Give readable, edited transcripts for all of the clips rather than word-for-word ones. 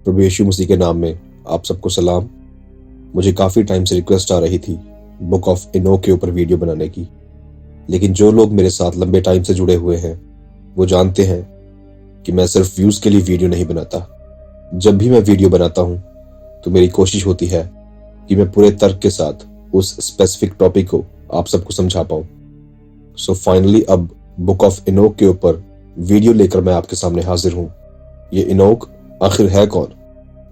प्रभु यीशु मसीह के नाम में आप सबको सलाम। मुझे काफ़ी टाइम से रिक्वेस्ट आ रही थी बुक ऑफ इनोक के ऊपर वीडियो बनाने की, लेकिन जो लोग मेरे साथ लंबे टाइम से जुड़े हुए हैं वो जानते हैं कि मैं सिर्फ व्यूज़ के लिए वीडियो नहीं बनाता। जब भी मैं वीडियो बनाता हूँ तो मेरी कोशिश होती है कि मैं पूरे तर्क के साथ उस स्पेसिफिक टॉपिक को आप सबको समझा पाऊँ। सो फाइनली अब बुक ऑफ इनोक के ऊपर वीडियो लेकर मैं आपके सामने हाजिर हूँ। ये इनोक आखिर है कौन?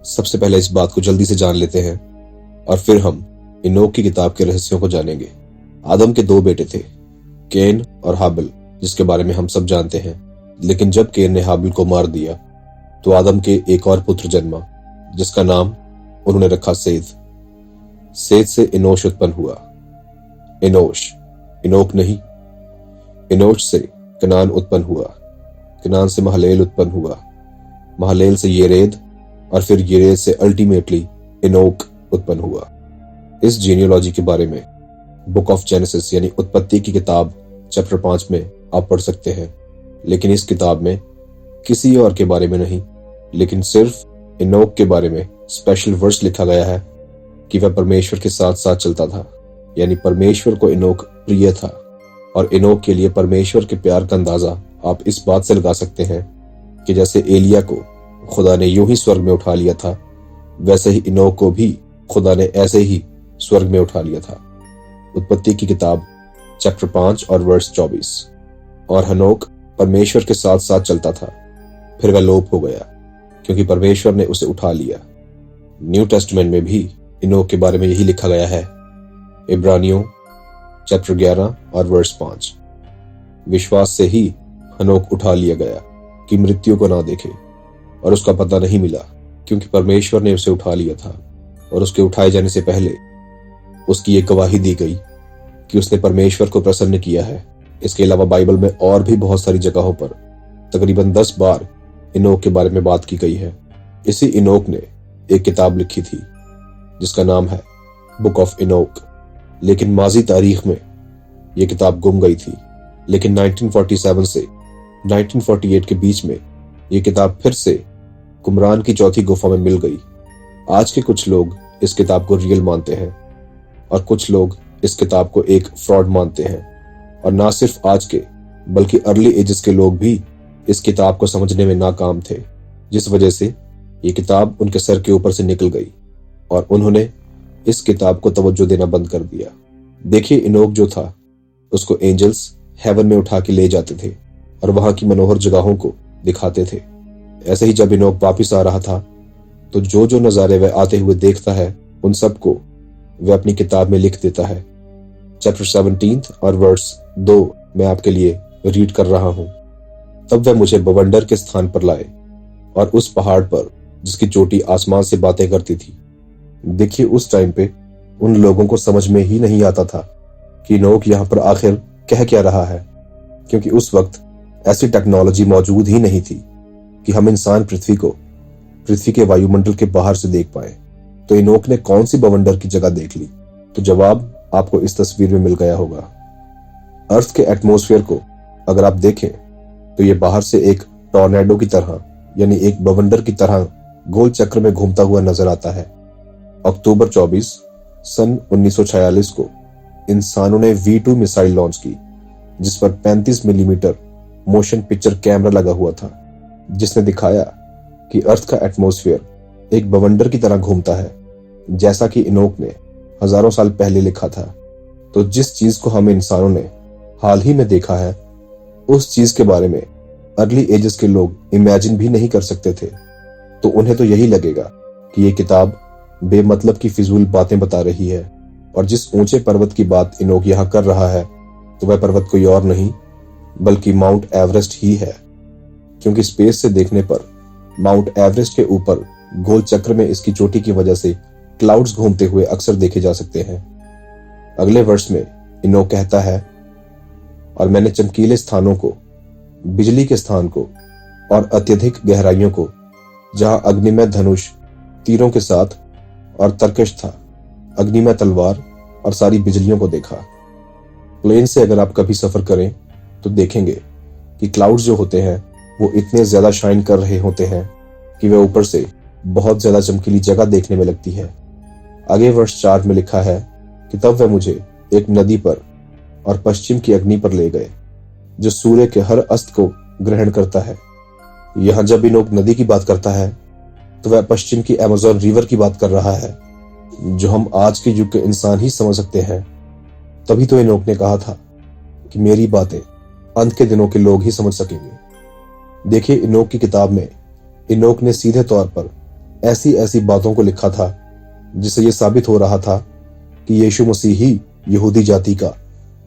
सबसे पहले इस बात को जल्दी से जान लेते हैं और फिर हम इनोक की किताब के रहस्यों को जानेंगे। आदम के दो बेटे थे, केन और हाबिल, जिसके बारे में हम सब जानते हैं। लेकिन जब केन ने हाबिल को मार दिया तो आदम के एक और पुत्र जन्मा, जिसका नाम उन्होंने रखा सेद। सेद से इनोश उत्पन्न हुआ। इनोश, इनोक नहीं। इनोश से कनान उत्पन्न हुआ। कनान से महलेल उत्पन्न हुआ। महलेल से येरेद और फिर येरेद से अल्टीमेटली इनोक उत्पन्न हुआ। इस जीनियोलॉजी के बारे में बुक ऑफ जेनेसिस यानी उत्पत्ति की किताब चैप्टर 5 में आप पढ़ सकते हैं। लेकिन इस किताब में किसी और के बारे में नहीं, लेकिन सिर्फ इनोक के बारे में स्पेशल वर्स लिखा गया है कि वह परमेश्वर के साथ साथ चलता था। यानी परमेश्वर को इनोक प्रिय था। और इनोक के लिए परमेश्वर के प्यार का अंदाजा आप इस बात से लगा सकते हैं कि जैसे एलिया को खुदा ने यूं ही स्वर्ग में उठा लिया था, वैसे ही इनोक को भी खुदा ने ऐसे ही स्वर्ग में उठा लिया था। उत्पत्ति की किताब चैप्टर 5 और वर्स 24। और हनोक परमेश्वर के साथ साथ चलता था, फिर वह लोप हो गया क्योंकि परमेश्वर ने उसे उठा लिया। न्यू टेस्टमेंट में भी इनोक के बारे में यही लिखा गया है। इब्रानियों चैप्टर 11 और वर्स 5। विश्वास से ही हनोक उठा लिया गया कि मृत्यु को ना देखे, और उसका पता नहीं मिला क्योंकि परमेश्वर ने उसे उठा लिया था। और उसके उठाए जाने से पहले उसकी ये गवाही दी गई कि उसने परमेश्वर को प्रसन्न किया है। इसके अलावा बाइबल में और भी बहुत सारी जगहों पर तकरीबन 10 बार इनोक के बारे में बात की गई है। इसी इनोक ने एक किताब लिखी थी जिसका नाम है बुक ऑफ इनोक। लेकिन माजी तारीख में यह किताब गुम गई थी। लेकिन 1947 से 1948 के बीच में यह किताब फिर से कुमरान की चौथी गुफा में मिल गई। आज के कुछ लोग इस किताब को रियल मानते हैं और कुछ लोग इस किताब को एक फ्रॉड मानते हैं। और ना सिर्फ आज के बल्कि अर्ली एजेस के लोग भी इस किताब को समझने में नाकाम थे, जिस वजह से ये किताब उनके सर के ऊपर से निकल गई और उन्होंने इस किताब को तवज्जो देना बंद कर दिया। देखिए, इनोक जो था उसको एंजल्स हेवन में उठा के ले जाते थे और वहां की मनोहर जगहों को दिखाते थे। ऐसे ही जब इनोक वापिस आ रहा था तो जो जो नजारे वह आते हुए देखता है उन सब को वह अपनी किताब में लिख देता है। चैप्टर 17 और वर्स 2 मैं आपके लिए रीड कर रहा हूं। तब वह मुझे बवंडर के स्थान पर लाए और उस पहाड़ पर जिसकी चोटी आसमान से बातें करती थी। देखिए, उस टाइम पे उन लोगों को समझ में ही नहीं आता था कि इनोक यहाँ पर आखिर कह क्या रहा है, क्योंकि उस वक्त ऐसी टेक्नोलॉजी मौजूद ही नहीं थी कि हम इंसान पृथ्वी के वायुमंडल के बाहर से देख पाए। तो इनोक ने कौन सी बवंडर की जगह देख ली? तो जवाब आपको इस तस्वीर में मिल गया होगा। अर्थ के एटमॉस्फेयर को अगर आप देखें तो ये बाहर से एक टॉर्नेडो की तरह यानी एक बवंडर की तरह गोल चक्र में घूमता हुआ नजर आता है। अक्टूबर 24 सन 1946 को इंसानों ने V2 मिसाइल लॉन्च की, जिस पर 35 मिलीमीटर मोशन पिक्चर कैमरा लगा हुआ था, जिसने दिखाया कि अर्थ का एटमॉस्फेयर एक बवंडर की तरह घूमता है, जैसा कि इनोक ने हजारों साल पहले लिखा था। तो जिस चीज को हम इंसानों ने हाल ही में देखा है, उस चीज के बारे में अर्ली एजेस के लोग इमेजिन भी नहीं कर सकते थे। तो उन्हें तो यही लगेगा कि ये किताब बेमतलब की फिजूल बातें बता रही है। और जिस ऊंचे पर्वत की बात इनोक यहाँ कर रहा है तो वह पर्वत कोई और नहीं बल्कि माउंट एवरेस्ट ही है, क्योंकि स्पेस से देखने पर माउंट एवरेस्ट के ऊपर गोल चक्र में इसकी चोटी की वजह से क्लाउड्स घूमते हुए अक्सर देखे जा सकते हैं। अगले वर्ष में इनोक कहता है, और मैंने चमकीले स्थानों को, बिजली के स्थान को और अत्यधिक गहराइयों को, जहां अग्निमय धनुष तीरों के साथ और तरकश था, अग्निमय तलवार और सारी बिजलियों को देखा। प्लेन से अगर आप कभी सफर करें तो देखेंगे कि क्लाउड्स जो होते हैं वो इतने ज्यादा शाइन कर रहे होते हैं कि वे ऊपर से बहुत ज्यादा चमकीली जगह देखने में लगती है। आगे वर्ष 4 में लिखा है कि तब वह मुझे एक नदी पर और पश्चिम की अग्नि पर ले गए, जो सूर्य के हर अस्त को ग्रहण करता है। यहाँ जब इनोक नदी की बात करता है तो वह पश्चिम की अमेज़न रिवर की बात कर रहा है, जो हम आज के युग के इंसान ही समझ सकते हैं। तभी तो इनोक ने कहा था कि मेरी बातें अंत के दिनों के लोग ही समझ सकेंगे। देखिए, इनोक की किताब में इनोक ने सीधे तौर पर ऐसी ऐसी बातों को लिखा था जिससे यह साबित हो रहा था कि यीशु मसीह ही यहूदी जाति का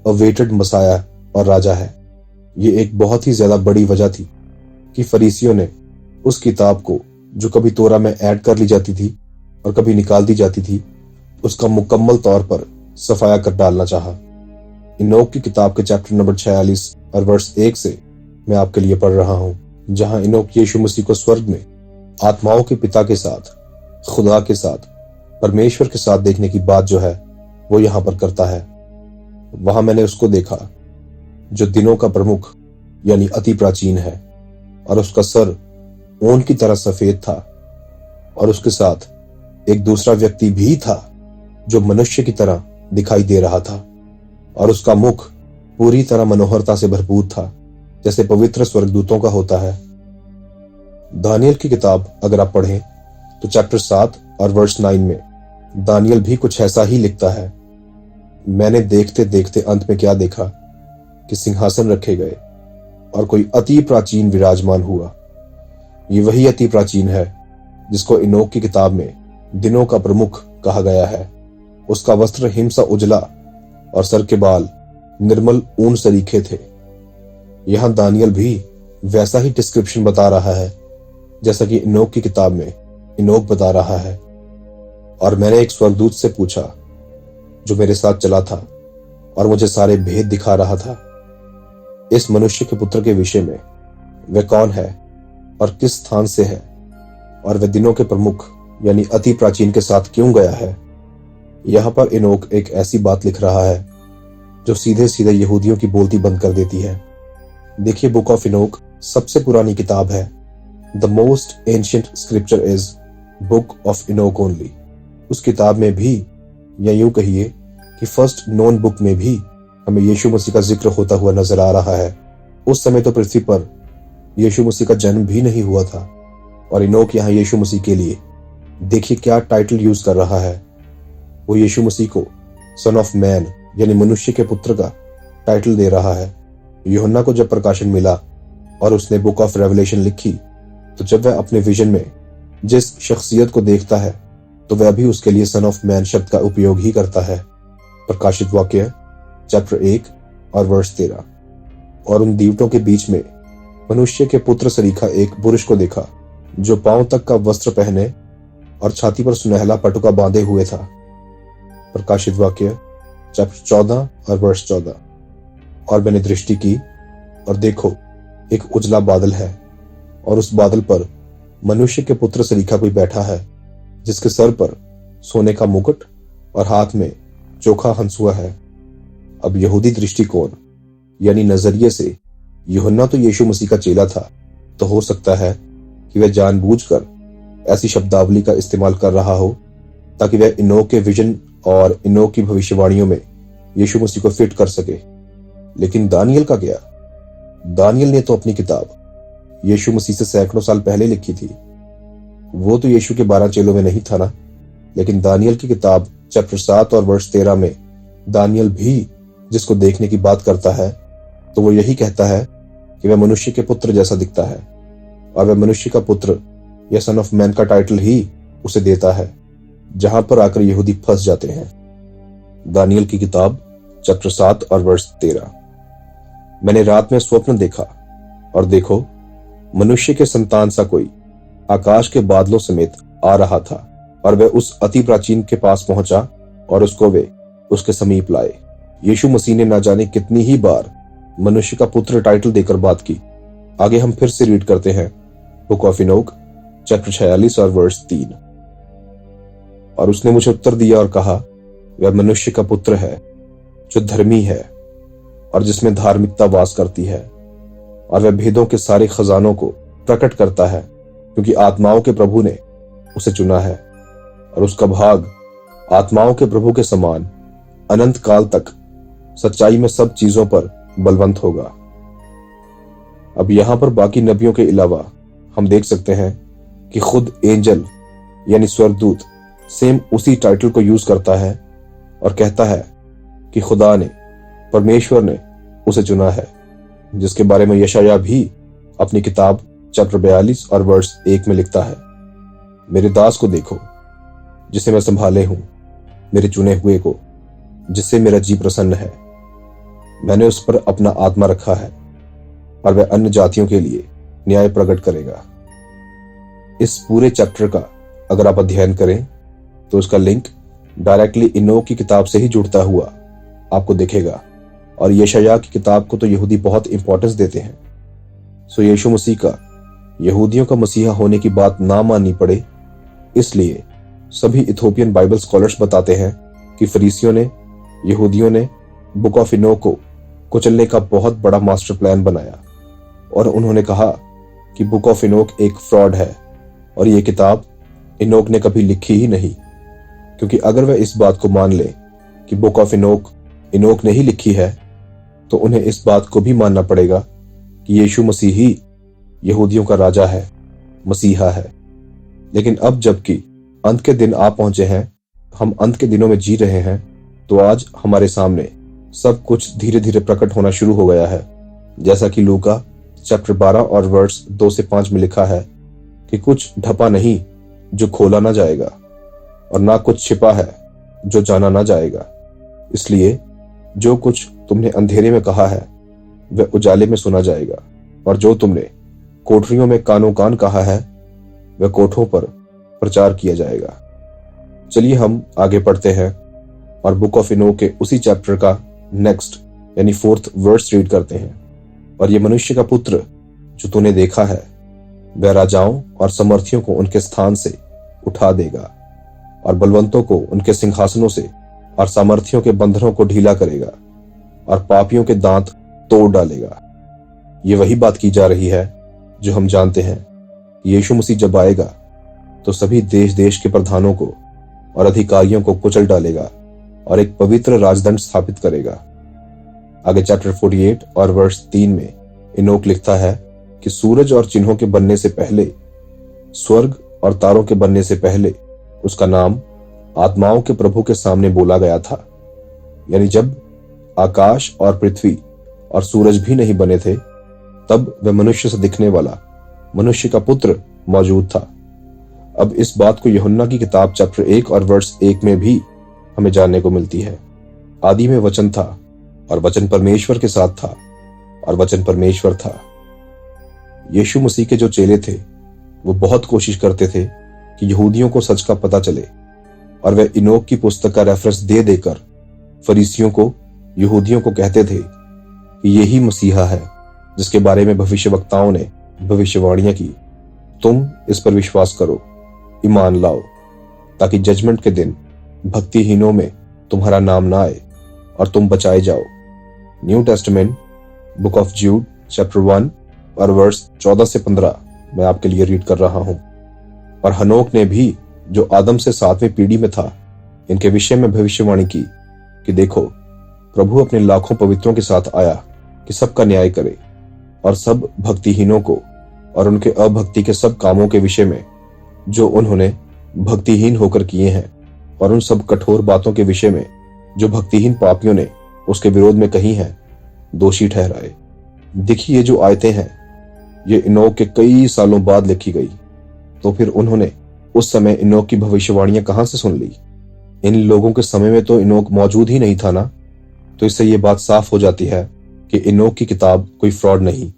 अवेटेड मसाया और राजा है। ये एक बहुत ही ज्यादा बड़ी वजह थी कि फरीसियों ने उस किताब को, जो कभी तोरा में ऐड कर ली जाती थी और कभी निकाल दी जाती थी, उसका मुकम्मल तौर पर सफाया कर डालना चाहा। इनोक की किताब के चैप्टर नंबर 46 और वर्ष 1 से मैं आपके लिए पढ़ रहा हूं, जहां इनोक यीशु मसीह को स्वर्ग में आत्माओं के पिता के साथ, खुदा के साथ, परमेश्वर के साथ देखने की बात जो है वो यहां पर करता है। वहां मैंने उसको देखा जो दिनों का प्रमुख यानी अति प्राचीन है, और उसका सर ऊन की तरह सफेद था, और उसके साथ एक दूसरा व्यक्ति भी था जो मनुष्य की तरह दिखाई दे रहा था, और उसका मुख पूरी तरह मनोहरता से भरपूर था, जैसे पवित्र स्वर्गदूतों का होता है। दानियल की किताब अगर आप पढ़ें तो चैप्टर 7 और वर्ष 9 में दानियल भी कुछ ऐसा ही लिखता है। मैंने देखते देखते अंत में क्या देखा कि सिंहासन रखे गए और कोई अति प्राचीन विराजमान हुआ। ये वही अति प्राचीन है जिसको इनोक की किताब में दिनों का प्रमुख कहा गया है। उसका वस्त्र हिमसा उजला और सर के बाल निर्मल ऊन सरीखे थे। यहां दानियल भी वैसा ही डिस्क्रिप्शन बता रहा है जैसा कि इनोक की किताब में इनोक बता रहा है। और मैंने एक स्वर्गदूत से पूछा जो मेरे साथ चला था और मुझे सारे भेद दिखा रहा था, इस मनुष्य के पुत्र के विषय में वह कौन है और किस स्थान से है, और वह दिनों के प्रमुख यानी अति प्राचीन के साथ क्यों गया है। यहां पर इनोक एक ऐसी बात लिख रहा है जो सीधे सीधे यहूदियों की बोलती बंद कर देती है। देखिए, बुक ऑफ इनोक सबसे पुरानी किताब है। The most ancient scripture is book of Enoch only. उस किताब में भी, या यूं कहिए कि फर्स्ट नोन बुक में भी, हमें यीशु मसीह का जिक्र होता हुआ नजर आ रहा है। उस समय तो पृथ्वी पर यीशु मसीह का जन्म भी नहीं हुआ था, और इनोक यहाँ यीशु मसीह के लिए देखिए क्या टाइटल यूज कर रहा है। वो यीशु मसीह को सन ऑफ मैन यानी मनुष्य के पुत्र का टाइटल दे रहा है। यूहन्ना को जब प्रकाशन मिला और उसने बुक ऑफ रेवलेशन लिखी, तो जब वह अपने विजन में जिस शख्सियत को देखता है तो वह भी उसके लिए सन ऑफ मैन शब्द का उपयोग ही करता है। प्रकाशित वाक्य चैप्टर 1 और वर्ष 13। और उन दीवटों के बीच में मनुष्य के पुत्र सरीखा एक पुरुष को देखा, जो पांव तक का वस्त्र पहने और छाती पर सुनहला पटुका बांधे हुए था। प्रकाशित वाक्य चैप्टर 14 और वर्ष 14। और मैंने दृष्टि की और देखो, एक उजला बादल है, और उस बादल पर मनुष्य के पुत्र सरीखा कोई बैठा है, जिसके सर पर सोने का मुकुट और हाथ में चोखा हंसुआ है। अब यहूदी दृष्टिकोण यानी नजरिए से यूहन्ना तो यीशु मसीह का चेला था, तो हो सकता है कि वह जानबूझकर ऐसी शब्दावली का इस्तेमाल कर रहा हो ताकि वह इनोक के विजन और इनोक की भविष्यवाणियों में यीशु मसीह को फिट कर सके। लेकिन दानियल का क्या? दानियल ने तो अपनी किताब यीशु मसीह से सैकड़ों साल पहले लिखी थी। वो तो यीशु के 12 चेलों में नहीं था ना। लेकिन दानियल की किताब चैप्टर 7 और वर्ष 13 में दानियल भी जिसको देखने की बात करता है, तो वो यही कहता है कि वह मनुष्य के पुत्र जैसा दिखता है, और वह मनुष्य का पुत्र या सन ऑफ मैन का टाइटल ही उसे देता है, जहां पर आकर यहूदी फंस जाते हैं। दानियल की किताब चैप्टर 7 और वर्ष 13। मैंने रात में स्वप्न देखा, और देखो, मनुष्य के संतान सा कोई आकाश के बादलों समेत आ रहा था, और वह उस अति प्राचीन के पास पहुंचा और उसको वे उसके समीप लाए। यीशु मसीह ने ना जाने कितनी ही बार मनुष्य का पुत्र टाइटल देकर बात की। आगे हम फिर से रीड करते हैं बुक ऑफ इनोक चैप्टर 46 और वर्ष 3। और उसने मुझे उत्तर दिया और कहा, वह मनुष्य का पुत्र है जो धर्मी है और जिसमें धार्मिकता वास करती है, और वह भेदों के सारे खजानों को प्रकट करता है, क्योंकि आत्माओं के प्रभु ने उसे चुना है और उसका भाग आत्माओं के प्रभु के समान अनंत काल तक सच्चाई में सब चीजों पर बलवंत होगा। अब यहां पर बाकी नबियों के अलावा हम देख सकते हैं कि खुद एंजल यानी स्वर्गदूत सेम उसी टाइटल को यूज करता है और कहता है कि खुदा ने, परमेश्वर ने उसे चुना है, जिसके बारे में यशायाह भी अपनी किताब चैप्टर 42 और वर्स 1 में लिखता है, मेरे दास को देखो जिसे मैं संभाले हूं, मेरे चुने हुए को जिससे मेरा जी प्रसन्न है। मैंने उस पर अपना आत्मा रखा है और वह अन्य जातियों के लिए न्याय प्रकट करेगा। इस पूरे चैप्टर का अगर आप अध्ययन करें तो उसका लिंक डायरेक्टली इनोक की किताब से ही जुड़ता हुआ आपको दिखेगा और यशायाह की किताब को तो यहूदी बहुत इंपॉर्टेंस देते हैं। सो यीशु मसीह का यहूदियों का मसीहा होने की बात ना माननी पड़े, इसलिए सभी इथोपियन बाइबल स्कॉलर्स बताते हैं कि फरीसियों ने, यहूदियों ने बुक ऑफ इनोक को कुचलने का बहुत बड़ा मास्टर प्लान बनाया और उन्होंने कहा कि बुक ऑफ इनोक एक फ्रॉड है और ये किताब इनोक ने कभी लिखी ही नहीं, क्योंकि अगर वह इस बात को मान ले कि बुक ऑफ इनोक ने ही लिखी है तो उन्हें इस बात को भी मानना पड़ेगा कि यीशु मसीह ही यहूदियों का राजा है, मसीहा है। लेकिन अब जबकि अंत के दिन आ पहुंचे हैं, हम अंत के दिनों में जी रहे हैं, तो आज हमारे सामने सब कुछ धीरे धीरे प्रकट होना शुरू हो गया है। जैसा कि लूका चैप्टर 12 और वर्स 2 से 5 में लिखा है कि कुछ ढपा नहीं जो खोला ना जाएगा और ना कुछ छिपा है जो जाना ना जाएगा। इसलिए जो कुछ तुमने अंधेरे में कहा है वह उजाले में सुना जाएगा, और जो तुमने कोठरियों में कानों कान कहा है वह कोठों पर प्रचार किया जाएगा। चलिए हम आगे पढ़ते हैं और बुक ऑफ इनोक के उसी चैप्टर का नेक्स्ट यानी 4th वर्स रीड करते हैं। और ये मनुष्य का पुत्र जो तूने देखा है वह राजाओं और समर्थियों को उनके स्थान से उठा देगा और बलवंतों को उनके सिंहासनों से और सामर्थियों के बंधनों को ढीला करेगा और पापियों के दांत तोड़ डालेगा। ये वही बात की जा रही है जो हम जानते हैं। यीशु मसीह जब आएगा तो सभी देश देश के प्रधानों को और अधिकारियों को कुचल डालेगा और एक पवित्र राजदंड स्थापित करेगा। आगे चैप्टर 48 और वर्स 3 में इनोक लिखता है कि सूरज और चिन्हों के बनने से पहले, स्वर्ग और तारों के बनने से पहले उसका नाम आत्माओं के प्रभु के सामने बोला गया था। यानी जब आकाश और पृथ्वी और सूरज भी नहीं बने थे, तब वह मनुष्य से दिखने वाला मनुष्य का पुत्र मौजूद था। अब इस बात को यूहन्ना की किताब चैप्टर 1 और वर्स 1 में भी हमें जानने को मिलती है। आदि में वचन था और वचन परमेश्वर के साथ था और वचन परमेश्वर था। यीशु मसीह के जो चेले थे वो बहुत कोशिश करते थे कि यहूदियों को सच का पता चले, और वे इनोक की पुस्तक का रेफरेंस दे देकर फरीसियों को, यहूदियों को कहते थे कि यही मसीहा है जिसके बारे में भविष्यवक्ताओं ने भविष्यवाणियां की। तुम इस पर विश्वास करो, ईमान लाओ, ताकि जजमेंट के दिन भक्तिहीनों में तुम्हारा नाम ना आए और तुम बचाए जाओ। New Testament book of Jude chapter 1 और वर्स 14 से 15 मैं आपके लिए रीड कर रहा हूं। और हनोक ने भी, जो आदम से 7वीं पीढ़ी में था, इनके विषय में भविष्यवाणी की कि देखो, प्रभु अपने लाखों पवित्रों के साथ आया कि सबका न्याय करे और सब भक्तिहीनों को और उनके अभक्ति के सब कामों के विषय में जो उन्होंने भक्तिहीन होकर किए हैं, और उन सब कठोर बातों के विषय में जो भक्तिहीन पापियों ने उसके विरोध में कही हैं, दोषी ठहराए। देखिए, ये जो आयतें हैं ये इनोक के कई सालों बाद लिखी गई, तो फिर उन्होंने उस समय इनोक की भविष्यवाणियां कहां से सुन ली? इन लोगों के समय में तो इनोक मौजूद ही नहीं था ना। तो इससे ये बात साफ हो जाती है कि इनोक की किताब कोई फ्रॉड नहीं,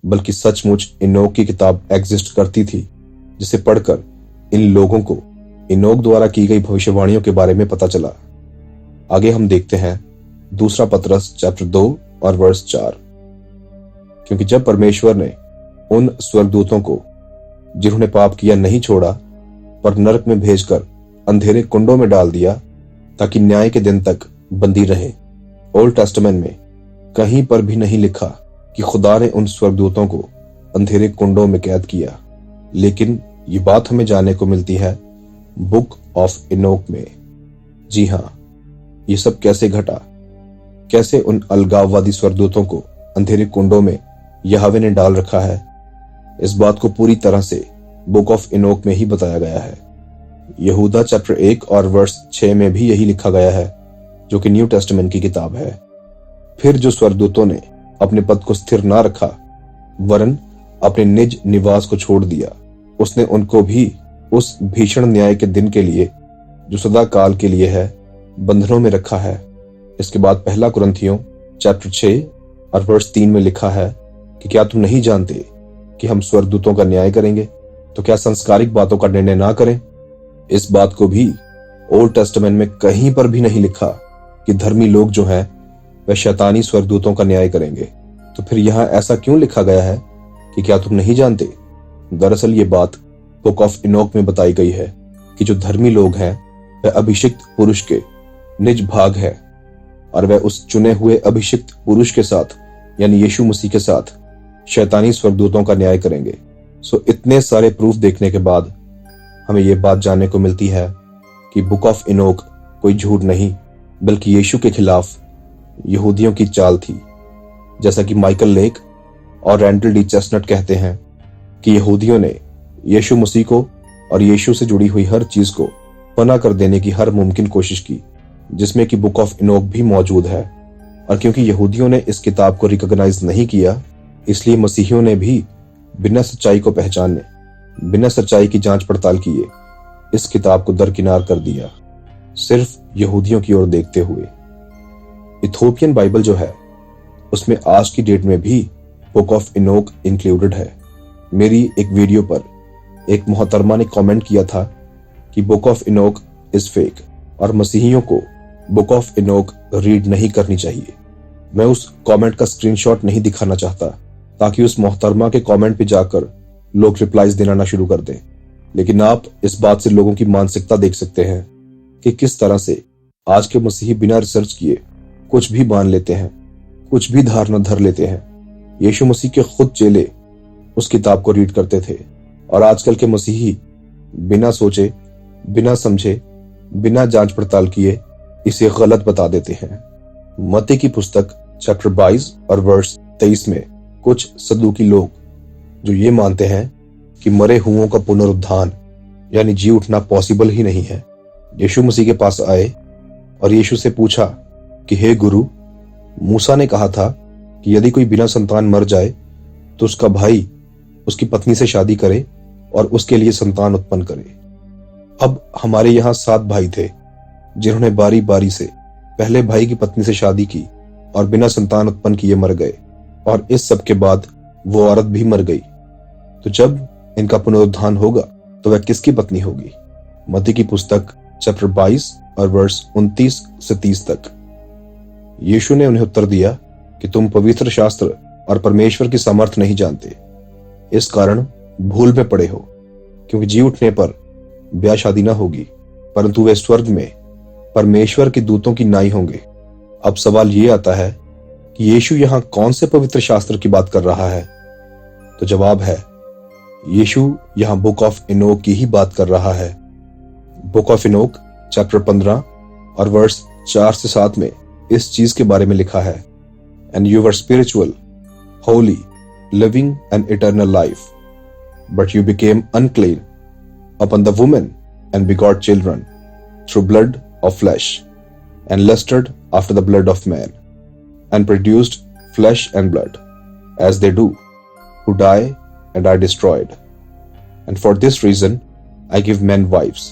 बल्कि सचमुच इनोक की किताब एग्जिस्ट करती थी, जिसे पढ़कर इन लोगों को इनोक द्वारा की गई भविष्यवाणियों के बारे में पता चला। आगे हम देखते हैं दूसरा पतरस चैप्टर 2 और वर्स 4। क्योंकि जब परमेश्वर ने उन स्वर्गदूतों को जिन्होंने पाप किया नहीं छोड़ा, पर नरक में भेजकर अंधेरे कुंडों में डाल दिया ताकि न्याय के दिन तक बंदी रहे, ओल्ड टेस्टामेंट में कहीं पर भी नहीं लिखा कि खुदा ने उन स्वर्गदूतों को अंधेरे कुंडों में कैद किया, लेकिन ये बात हमें जानने को मिलती है बुक ऑफ इनोक में। जी हाँ, ये सब कैसे घटा, कैसे उन अलगाववादी स्वर्गदूतों को अंधेरे कुंडों में यहोवा ने डाल रखा है, इस बात को पूरी तरह से बुक ऑफ इनोक में ही बताया गया है। यहूदा चैप्टर 1 और वर्स 6 में भी यही लिखा गया है, जो कि न्यू टेस्टामेंट की किताब है। फिर जो स्वर्गदूतों ने अपने पद को स्थिर ना रखा, वरन अपने निज निवास को छोड़ दिया, उसने उनको भी उस भीषण न्याय के दिन के लिए, जो सदा काल के लिए है, बंधनों में रखा है। इसके बाद पहला कुरिन्थियों चैप्टर 6 और वर्स 3 में लिखा है कि क्या तुम नहीं जानते कि हम स्वर्गदूतों का न्याय करेंगे, तो क्या संस्कारिक बातों का निर्णय ना करें। इस बात को भी ओल्ड टेस्टामेंट में कहीं पर भी नहीं लिखा कि धर्मी लोग जो हैं वह शैतानी स्वर्गदूतों का न्याय करेंगे। तो फिर यहाँ ऐसा क्यों लिखा गया है कि क्या तुम नहीं जानते। दरअसल ये बात बुक ऑफ इनोक में बताई गई है कि जो धर्मी लोग हैं वह अभिषिक्त पुरुष के निज भाग है, और वह उस चुने हुए अभिषिक्त पुरुष के साथ यानी यीशु मसीह के साथ शैतानी स्वर्गदूतों का न्याय करेंगे। सो इतने सारे प्रूफ देखने के बाद हमें यह बात जानने को मिलती है कि बुक ऑफ इनोक कोई झूठ नहीं, बल्कि यीशु के खिलाफ यहूदियों की चाल थी। जैसा कि माइकल लेक और रैंडल डी चेस्टनट कहते हैं कि यहूदियों ने यीशु मसीह को और यीशु से जुड़ी हुई हर चीज को पना कर देने की हर मुमकिन कोशिश की, जिसमें कि बुक ऑफ इनोक भी मौजूद है। और क्योंकि यहूदियों ने इस किताब को रिकॉग्नाइज नहीं किया, इसलिए मसीहियों ने भी बिना सच्चाई को पहचानने, बिना सच्चाई की जांच पड़ताल किए इस किताब को दरकिनार कर दिया, सिर्फ यहूदियों की ओर देखते हुए। इथोपियन बाइबल जो है उसमें आज की डेट में भी बुक ऑफ इनोक इंक्लूडेड है। मेरी एक वीडियो पर एक मोहतरमा ने कमेंट किया था कि book of Enoch is fake और मसीहियों को बुक ऑफ इनोक रीड नहीं करनी चाहिए। मैं उस कमेंट का स्क्रीनशॉट नहीं दिखाना चाहता ताकि उस मोहतरमा के कमेंट पे जाकर लोग रिप्लाईज देना ना शुरू कर दें, लेकिन आप इस बात से लोगों की मानसिकता देख सकते हैं कि किस तरह से आज के मसीही बिना रिसर्च किए कुछ भी मान लेते हैं, कुछ भी धारणा धर लेते हैं। यीशु मसीह के खुद चेले उस किताब को रीड करते थे, और आजकल के मसीही बिना सोचे, बिना समझे, बिना जांच पड़ताल किए इसे गलत बता देते हैं। मत्ती की पुस्तक चैप्टर 22 और वर्स 23 में कुछ सदूकी लोग जो ये मानते हैं कि मरे हुओं का पुनरुत्थान यानी जी उठना पॉसिबल ही नहीं है, यीशु मसीह के पास आए और यीशु से पूछा कि हे गुरु, मूसा ने कहा था कि यदि कोई बिना संतान मर जाए तो उसका भाई उसकी पत्नी से शादी करे और उसके लिए संतान उत्पन्न करे। अब हमारे यहाँ 7 भाई थे जिन्होंने बारी बारी से पहले भाई की पत्नी से शादी की और बिना संतान उत्पन्न किए मर गए, और इस सब के बाद वो औरत भी मर गई। तो जब इनका पुनरुत्थान होगा तो वह किसकी पत्नी होगी। मत्ती की पुस्तक चैप्टर 22 और वर्स 29 से 30 तक। यीशु ने उन्हें उत्तर दिया कि तुम पवित्र शास्त्र और परमेश्वर की सामर्थ नहीं जानते, इस कारण भूल में पड़े हो, क्योंकि जी उठने पर ब्याह शादी ना होगी, परंतु वे स्वर्ग में परमेश्वर के दूतों की नाई होंगे। अब सवाल ये आता है कि यीशु यहाँ कौन से पवित्र शास्त्र की बात कर रहा है। तो जवाब है, यीशु यहाँ बुक ऑफ इनोक की ही बात कर रहा है। बुक ऑफ इनोक चैप्टर 15 और वर्स 4 से 7 में इस चीज के बारे में लिखा है, and you were spiritual, Holi, living an eternal life, but you became unclean upon the woman and begot children through blood of flesh, and lusted after the blood of man, and produced flesh and blood, as they do, who die and are destroyed. And for this reason I give men wives,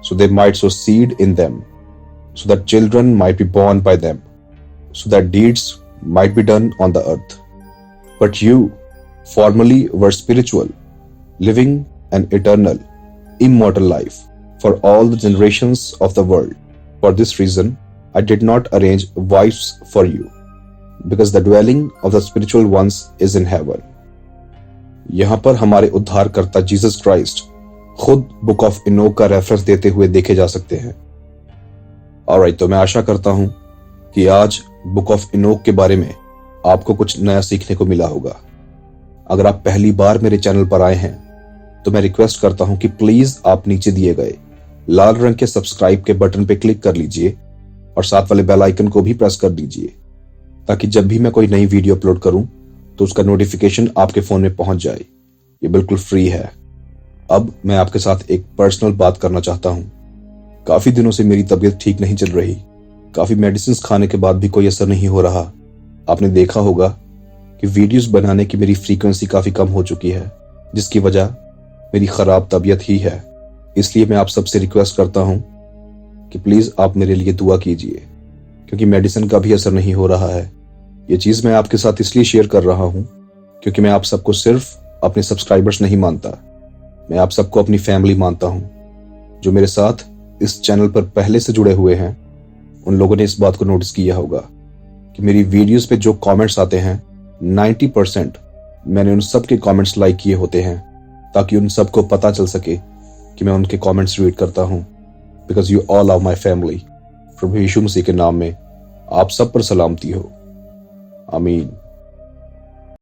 so they might sow seed in them, so that children might be born by them, so that deeds might be done on the earth. But you formerly were spiritual, living an eternal, immortal life for all the generations of the world. For this reason, I did not arrange wives for you, because the dwelling of the spiritual ones is in heaven. यहाँ पर हमारे उद्धारकर्ता Jesus Christ खुद book of Enoch का reference देते हुए देखे जा सकते हैं। ऑलराइट, तो मैं आशा करता हूं कि आज बुक ऑफ इनोक के बारे में आपको कुछ नया सीखने को मिला होगा। अगर आप पहली बार मेरे चैनल पर आए हैं तो मैं रिक्वेस्ट करता हूं कि प्लीज आप नीचे दिए गए लाल रंग के सब्सक्राइब के बटन पे क्लिक कर लीजिए और साथ वाले बेल आइकन को भी प्रेस कर दीजिए, ताकि जब भी मैं कोई नई वीडियो अपलोड करूं तो उसका नोटिफिकेशन आपके फोन में पहुंच जाए। ये बिल्कुल फ्री है। अब मैं आपके साथ एक पर्सनल बात करना चाहता हूं। काफी दिनों से मेरी तबीयत ठीक नहीं चल रही। काफी मेडिसिन खाने के बाद भी कोई असर नहीं हो रहा। आपने देखा होगा कि वीडियोस बनाने की मेरी फ्रीक्वेंसी काफी कम हो चुकी है, जिसकी वजह मेरी खराब तबीयत ही है। इसलिए मैं आप सबसे रिक्वेस्ट करता हूं कि प्लीज आप मेरे लिए दुआ कीजिए, क्योंकि मेडिसिन का भी असर नहीं हो रहा है। ये चीज मैं आपके साथ इसलिए शेयर कर रहा हूं क्योंकि मैं आप सबको सिर्फ अपने सब्सक्राइबर्स नहीं मानता, मैं आप सबको अपनी फैमिली मानता हूं। जो मेरे साथ इस चैनल पर पहले से जुड़े हुए हैं, उन लोगों ने इस बात को नोटिस किया होगा कि मेरी वीडियोस पे जो कमेंट्स आते हैं 90% मैंने उन सब के कमेंट्स लाइक किए होते हैं, ताकि उन सबको पता चल सके कि मैं उनके कमेंट्स रीड करता हूं। Because you all are my family. प्रभु यीशु मसीह के नाम में आप सब पर सलामती हो। आमीन।